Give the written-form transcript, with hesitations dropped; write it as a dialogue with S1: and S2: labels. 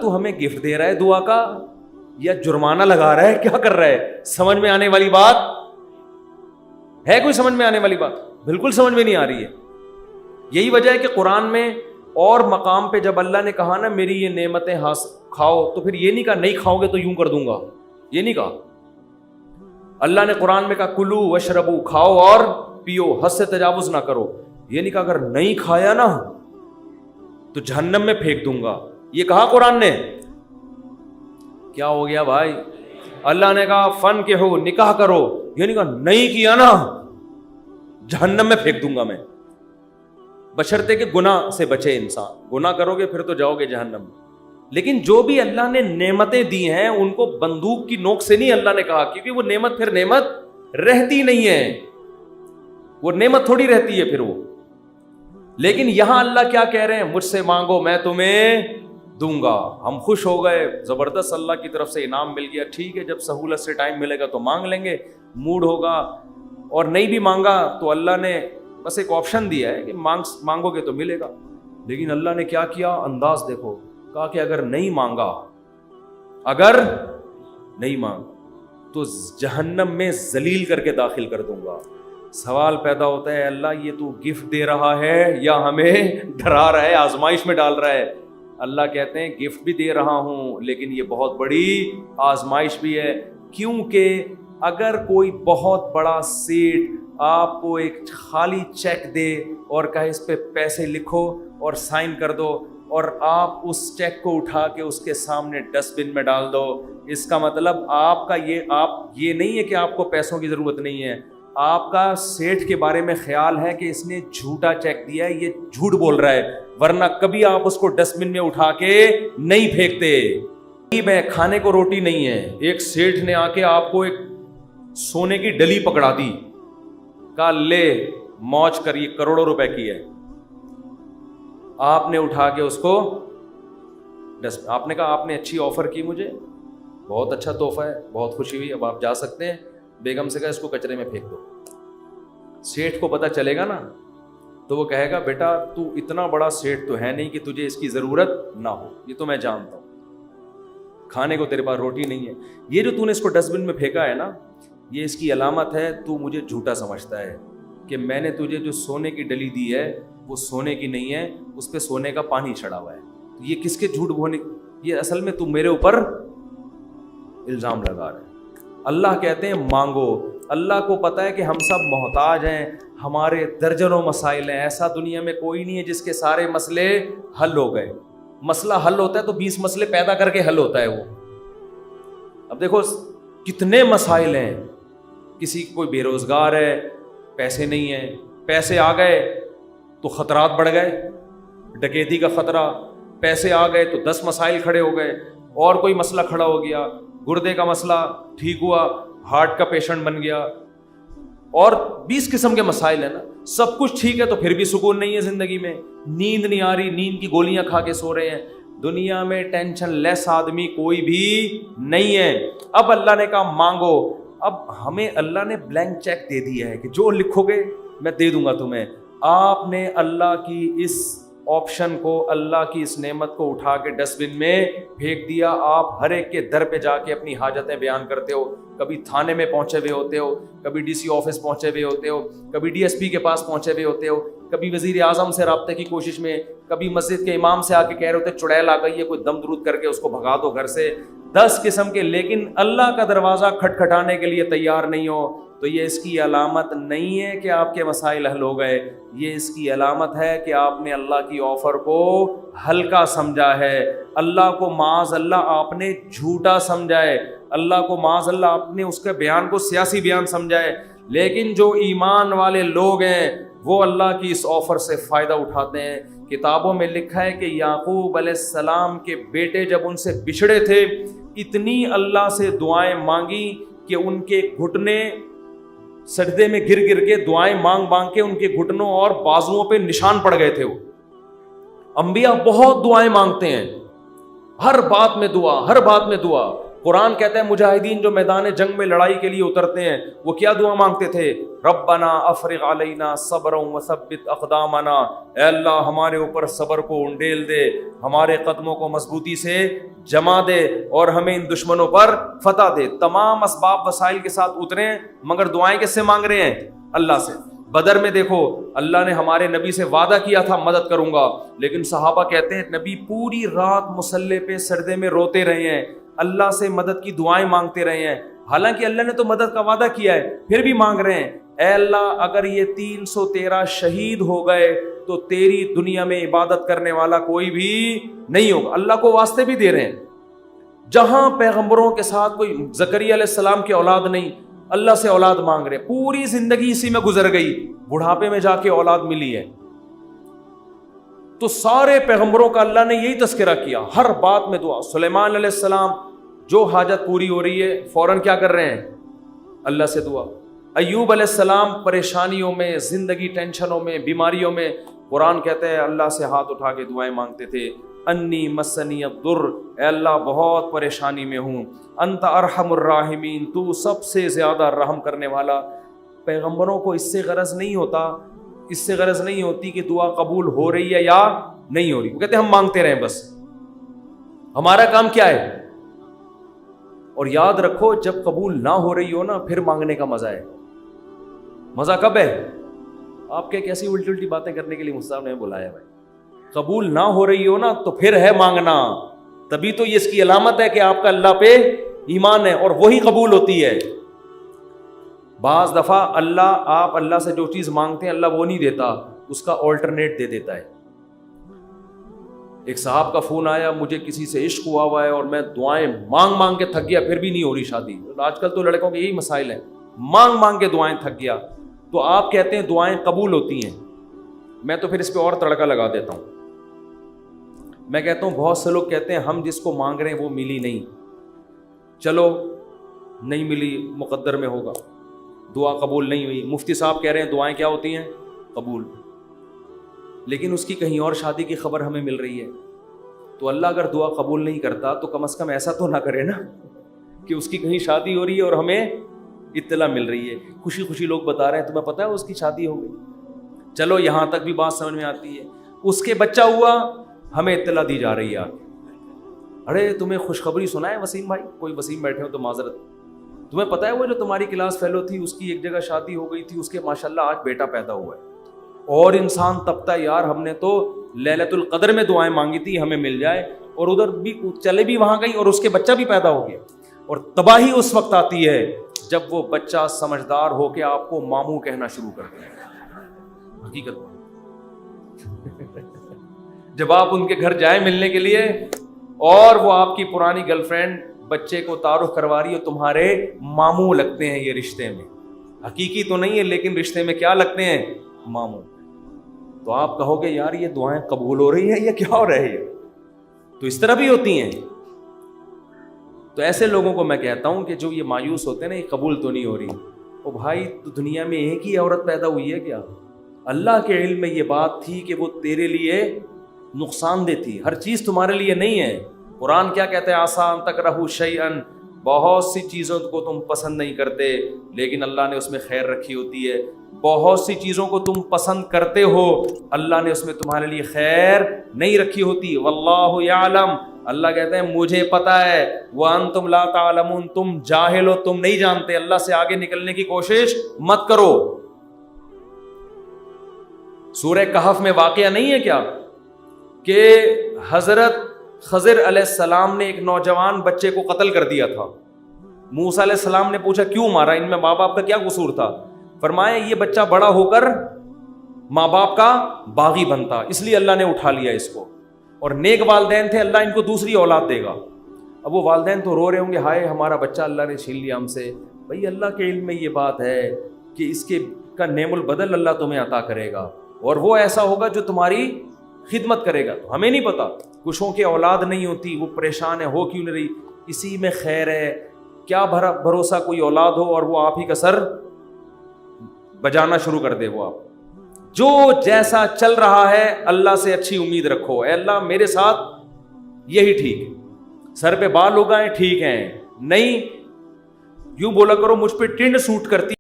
S1: تو ہمیں گفٹ دے رہا ہے دعا کا یا جرمانہ لگا رہا ہے, کیا کر رہا ہے؟ سمجھ میں آنے والی بات ہے؟ کوئی سمجھ میں آنے والی بات؟ بالکل سمجھ میں نہیں آ رہی ہے. یہی وجہ ہے کہ قرآن میں اور مقام پہ جب اللہ نے کہا نا میری یہ نعمتیں کھاؤ, تو پھر یہ نہیں کہا نہیں کھاؤ گے تو یوں کر دوں گا, یہ نہیں کہا. اللہ نے قرآن میں کہا کلو وشربو, کھاؤ اور پیو, حد سے تجاوز نہ کرو. یہ نہیں کہا اگر نہیں کھایا نا تو جہنم میں پھینک دوں گا, یہ کہا قرآن نے. کیا ہو گیا بھائی؟ اللہ نے کہا فن کے ہو, نکاح کرو, یہ نہیں کہا نہیں کیا نا جہنم میں پھینک دوں گا میں. بشرطے کہ گناہ سے بچے انسان, گناہ کرو گے پھر تو جاؤ گے جہنم میں. لیکن جو بھی اللہ نے نعمتیں دی ہیں ان کو بندوق کی نوک سے نہیں اللہ نے کہا, کیونکہ وہ نعمت پھر نعمت رہتی نہیں ہے, وہ نعمت تھوڑی رہتی ہے پھر وہ. لیکن یہاں اللہ کیا کہہ رہے ہیں؟ مجھ سے مانگو میں تمہیں دوں گا. ہم خوش ہو گئے, زبردست, اللہ کی طرف سے انعام مل گیا, ٹھیک ہے جب سہولت سے ٹائم ملے گا تو مانگ لیں گے, موڈ ہوگا. اور نہیں بھی مانگا تو اللہ نے بس ایک آپشن دیا ہے کہ مانگو گے تو ملے گا. لیکن اللہ نے کیا کیا, انداز دیکھو, کہا کہ اگر نہیں مانگا تو جہنم میں ذلیل کر کے داخل کر دوں گا. سوال پیدا ہوتا ہے اللہ یہ تو گفٹ دے رہا ہے یا ہمیں ڈرا رہا ہے, آزمائش میں ڈال رہا ہے؟ اللہ کہتے ہیں گفٹ بھی دے رہا ہوں لیکن یہ بہت بڑی آزمائش بھی ہے. کیونکہ اگر کوئی بہت بڑا سیٹ آپ کو ایک خالی چیک دے اور کہے اس پہ پیسے لکھو اور سائن کر دو, اور آپ اس چیک کو اٹھا کے اس کے سامنے ڈسٹ بن میں ڈال دو, اس کا مطلب آپ کا یہ نہیں ہے کہ آپ کو پیسوں کی ضرورت نہیں ہے, آپ کا سیٹھ کے بارے میں خیال ہے کہ اس نے جھوٹا چیک دیا ہے, یہ جھوٹ بول رہا ہے, ورنہ کبھی آپ اس کو ڈسٹ بن میں اٹھا کے نہیں پھینکتے. میں کھانے کو روٹی نہیں ہے, ایک سیٹھ نے آ کے آپ کو ایک سونے کی ڈلی پکڑا دی, کہا لے موج کر, یہ کروڑوں روپے کی ہے, آپ نے اٹھا کے اس کو آپ نے کہا آپ نے اچھی آفر کی مجھے, بہت اچھا تحفہ ہے, بہت خوشی ہوئی, اب آپ جا سکتے ہیں. بیگم سے کہا اس کو کچرے میں پھینک دو. سیٹھ کو پتا چلے گا نا تو وہ کہے گا بیٹا تو اتنا بڑا سیٹھ تو ہے نہیں کہ تجھے اس کی ضرورت نہ ہو, یہ تو میں جانتا ہوں, کھانے کو تیرے پاس روٹی نہیں ہے, یہ جو تو نے اس کو ڈسٹ بن میں پھینکا ہے نا یہ اس کی علامت ہے تو مجھے جھوٹا سمجھتا ہے کہ میں نے تجھے جو سونے کی ڈلی دی ہے وہ سونے کی نہیں ہے, اس پہ سونے کا پانی چڑھا ہوا ہے. تو یہ کس کے جھوٹ بولنے, یہ اصل میں تو میرے اوپر الزام لگا رہا ہے. اللہ کہتے ہیں مانگو. اللہ کو پتہ ہے کہ ہم سب محتاج ہیں, ہمارے درجنوں مسائل ہیں, ایسا دنیا میں کوئی نہیں ہے جس کے سارے مسئلے حل ہو گئے. مسئلہ حل ہوتا ہے تو 20 مسئلے پیدا کر کے حل ہوتا ہے وہ. اب دیکھو کتنے مسائل ہیں, کسی کوئی بے روزگار ہے, پیسے نہیں ہیں, پیسے آ گئے تو خطرات بڑھ گئے, ڈکیتی کا خطرہ, پیسے آ گئے تو 10 مسائل کھڑے ہو گئے, اور کوئی مسئلہ کھڑا ہو گیا, گردے کا مسئلہ ٹھیک ہوا, ہارٹ کا پیشنٹ بن گیا, اور 20 قسم کے مسائل ہیں نا. سب کچھ ٹھیک ہے تو پھر بھی سکون نہیں ہے زندگی میں, نیند نہیں آ رہی, نیند کی گولیاں کھا کے سو رہے ہیں. دنیا میں ٹینشن لیس آدمی کوئی بھی نہیں ہے. اب اللہ نے کہا مانگو. اب ہمیں اللہ نے بلینک چیک دے دیا ہے کہ جو لکھو گے میں دے دوں گا تمہیں. آپ نے اللہ کی اس آپشن کو, اللہ کی اس نعمت کو اٹھا کے ڈسٹ بن میں پھینک دیا. آپ ہر ایک کے در پہ جا کے اپنی حاجتیں بیان کرتے ہو, کبھی تھانے میں پہنچے ہوئے ہوتے ہو, کبھی ڈی سی آفس پہنچے ہوئے ہوتے ہو, کبھی ڈی ایس پی کے پاس پہنچے ہوئے ہوتے ہو, کبھی وزیر اعظم سے رابطے کی کوشش میں, کبھی مسجد کے امام سے آ کے کہہ رہے ہوتے چڑیل آ گئی ہے, کوئی دم درود کر کے اس کو بھگا دو گھر سے. 10 قسم کے. لیکن اللہ کا دروازہ کھٹکھٹانے کے لیے تیار نہیں ہو تو یہ اس کی علامت نہیں ہے کہ آپ کے مسائل حل ہو گئے, یہ اس کی علامت ہے کہ آپ نے اللہ کی آفر کو ہلکا سمجھا ہے, اللہ کو معاذ اللہ آپ نے جھوٹا سمجھا ہے, اللہ کو معاذ اللہ آپ نے اس کے بیان کو سیاسی بیان سمجھا ہے. لیکن جو ایمان والے لوگ ہیں وہ اللہ کی اس آفر سے فائدہ اٹھاتے ہیں. کتابوں میں لکھا ہے کہ یعقوب علیہ السلام کے بیٹے جب ان سے بچھڑے تھے اتنی اللہ سے دعائیں مانگی کہ ان کے گھٹنے سجدے میں گر گر کے دعائیں مانگ مانگ کے ان کے گھٹنوں اور بازوؤں پہ نشان پڑ گئے تھے. وہ انبیاء بہت دعائیں مانگتے ہیں, ہر بات میں دعا, ہر بات میں دعا. قرآن کہتا ہے مجاہدین جو میدان جنگ میں لڑائی کے لیے اترتے ہیں وہ کیا دعا مانگتے تھے؟ ربنا افرغ علینا صبرا وثبت اقدامنا، اے اللہ ہمارے اوپر صبر کو انڈیل دے، ہمارے قدموں کو مضبوطی سے جما دے اور ہمیں ان دشمنوں پر فتح دے۔ تمام اسباب وسائل کے ساتھ اترے مگر دعائیں کس سے مانگ رہے ہیں؟ اللہ سے۔ بدر میں دیکھو اللہ نے ہمارے نبی سے وعدہ کیا تھا مدد کروں گا، لیکن صحابہ کہتے ہیں نبی پوری رات مصلے پہ سردے میں روتے رہے ہیں، اللہ سے مدد کی دعائیں مانگتے رہے ہیں، حالانکہ اللہ نے تو مدد کا وعدہ کیا ہے، پھر بھی مانگ رہے ہیں اے اللہ اگر یہ 313 شہید ہو گئے تو تیری دنیا میں عبادت کرنے والا کوئی بھی نہیں ہوگا۔ اللہ کو واسطے بھی دے رہے ہیں۔ جہاں پیغمبروں کے ساتھ کوئی زکریا علیہ السلام کی اولاد نہیں، اللہ سے اولاد مانگ رہے، پوری زندگی اسی میں گزر گئی، بڑھاپے میں جا کے اولاد ملی ہے۔ تو سارے پیغمبروں کا اللہ نے یہی تذکرہ کیا، ہر بات میں دعا۔ سلیمان علیہ السلام جو حاجت پوری ہو رہی ہے فوراً کیا کر رہے ہیں؟ اللہ سے دعا۔ ایوب علیہ السلام پریشانیوں میں، زندگی ٹینشنوں میں، بیماریوں میں، قرآن کہتا ہے اللہ سے ہاتھ اٹھا کے دعائیں مانگتے تھے، انی مسنی الضر، اے اللہ بہت پریشانی میں ہوں، انت ارحم الراحمین، تو سب سے زیادہ رحم کرنے والا۔ پیغمبروں کو اس سے غرض نہیں ہوتا، اس سے غرض نہیں ہوتی کہ دعا قبول ہو رہی ہے یا نہیں ہو رہی، وہ کہتے ہیں ہم مانگتے رہیں بس، ہمارا کام کیا ہے۔ اور یاد رکھو جب قبول نہ ہو رہی ہو نا پھر مانگنے کا مزہ ہے۔ مزہ کب ہے؟ آپ کے کیسی الٹی الٹی باتیں کرنے کے لیے مصطفیٰ نے بلایا بھائی۔ قبول نہ ہو رہی ہو نا تو پھر ہے مانگنا، تبھی تو یہ اس کی علامت ہے کہ آپ کا اللہ پہ ایمان ہے اور وہی قبول ہوتی ہے۔ بعض دفعہ آپ اللہ سے جو چیز مانگتے ہیں اللہ وہ نہیں دیتا، اس کا آلٹرنیٹ دے دیتا ہے۔ ایک صاحب کا فون آیا مجھے کسی سے عشق ہوا ہے اور میں دعائیں مانگ مانگ کے تھک گیا پھر بھی نہیں ہو رہی شادی۔ آج کل تو لڑکوں کے یہی مسائل ہیں، مانگ مانگ کے دعائیں تھک گیا۔ تو آپ کہتے ہیں دعائیں قبول ہوتی ہیں، میں تو پھر اس پہ اور تڑکا لگا دیتا ہوں۔ میں کہتا ہوں بہت سے لوگ کہتے ہیں ہم جس کو مانگ رہے ہیں وہ ملی نہیں، چلو نہیں ملی مقدر میں ہوگا، دعا قبول نہیں ہوئی۔ مفتی صاحب کہہ رہے ہیں دعائیں کیا ہوتی ہیں؟ قبول، لیکن اس کی کہیں اور شادی کی خبر ہمیں مل رہی ہے۔ تو اللہ اگر دعا قبول نہیں کرتا تو کم از کم ایسا تو نہ کرے نا کہ اس کی کہیں شادی ہو رہی ہے اور ہمیں اطلاع مل رہی ہے، خوشی خوشی لوگ بتا رہے ہیں تمہیں پتہ ہے اس کی شادی ہو گئی، چلو یہاں تک بھی بات سمجھ میں آتی ہے۔ اس کے بچہ ہوا ہمیں اطلاع دی جا رہی ہے، ارے تمہیں خوشخبری سنا ہے وسیم بھائی، کوئی وسیم بیٹھے ہو تو معذرت، تمہیں پتہ ہے وہ جو تمہاری کلاس فیلو تھی اس کی ایک جگہ شادی ہو گئی تھی، اس کے ماشاءاللہ آج بیٹا پیدا ہوا ہے۔ اور انسان تبتا یار ہم نے تو لیلۃ القدر میں دعائیں مانگی تھی ہمیں مل جائے، اور ادھر بھی چلے بھی وہاں گئی اور اس کے بچہ بھی پیدا ہو گیا۔ اور تباہی اس وقت آتی ہے جب وہ بچہ سمجھدار ہو کے آپ کو ماموں کہنا شروع کر دے۔ حقیقت جب آپ ان کے گھر جائیں ملنے کے لیے اور وہ آپ کی پرانی گرل فرینڈ بچے کو تعارف کروا رہی ہے، تمہارے ماموں لگتے ہیں یہ رشتے میں، حقیقی تو نہیں ہے لیکن رشتے میں کیا لگتے ہیں؟ ماموں۔ تو آپ کہو گے یار یہ دعائیں قبول ہو رہی ہیں یا کیا ہو رہا ہے؟ تو اس طرح بھی ہوتی ہیں۔ تو ایسے لوگوں کو میں کہتا ہوں کہ جو یہ مایوس ہوتے ہیں نا یہ قبول تو نہیں ہو رہی، او بھائی تو دنیا میں ایک ہی عورت پیدا ہوئی ہے کیا؟ اللہ کے علم میں یہ بات تھی کہ وہ تیرے لیے نقصان دہ تھی، ہر چیز تمہارے لیے نہیں ہے۔ قرآن کیا کہتا ہے؟ آسان تکرہوا شیئا، بہت سی چیزوں کو تم پسند نہیں کرتے لیکن اللہ نے اس میں خیر رکھی ہوتی ہے، بہت سی چیزوں کو تم پسند کرتے ہو اللہ نے اس میں تمہارے لیے خیر نہیں رکھی ہوتی۔ واللہ یعلم، اللہ کہتے ہیں مجھے پتہ ہے، وانتم لا تعلمون، تم جاہل ہو، تم نہیں جانتے۔ اللہ سے آگے نکلنے کی کوشش مت کرو۔ سورہ کہف میں واقعہ نہیں ہے کیا کہ حضرت خضر علیہ السلام نے ایک نوجوان بچے کو قتل کر دیا تھا۔ موسیٰ علیہ السلام نے پوچھا کیوں مارا، ان میں ماں باپ کا کیا قصور تھا؟ فرمایا یہ بچہ بڑا ہو کر ماں باپ کا باغی بنتا، اس لیے اللہ نے اٹھا لیا اس کو، اور نیک والدین تھے اللہ ان کو دوسری اولاد دے گا۔ اب وہ والدین تو رو رہے ہوں گے ہائے ہمارا بچہ اللہ نے چھین لیا ہم سے۔ بھائی اللہ کے علم میں یہ بات ہے کہ اس کے کا نعم البدل اللہ تمہیں عطا کرے گا، اور وہ ایسا ہوگا جو تمہاری خدمت کرے گا۔ تو ہمیں نہیں پتا، کچھوں کے اولاد نہیں ہوتی وہ پریشان ہے ہو کیوں نہیں رہی، اسی میں خیر ہے۔ کیا بھروسہ کوئی اولاد ہو اور وہ آپ ہی کا سر بجانا شروع کر دے۔ وہ آپ جو جیسا چل رہا ہے اللہ سے اچھی امید رکھو، اے اللہ میرے ساتھ یہی ٹھیک ہے، سر پہ بال اگائیں ٹھیک ہیں، نہیں، یوں بولا کرو مجھ پہ ٹنڈ سوٹ کرتی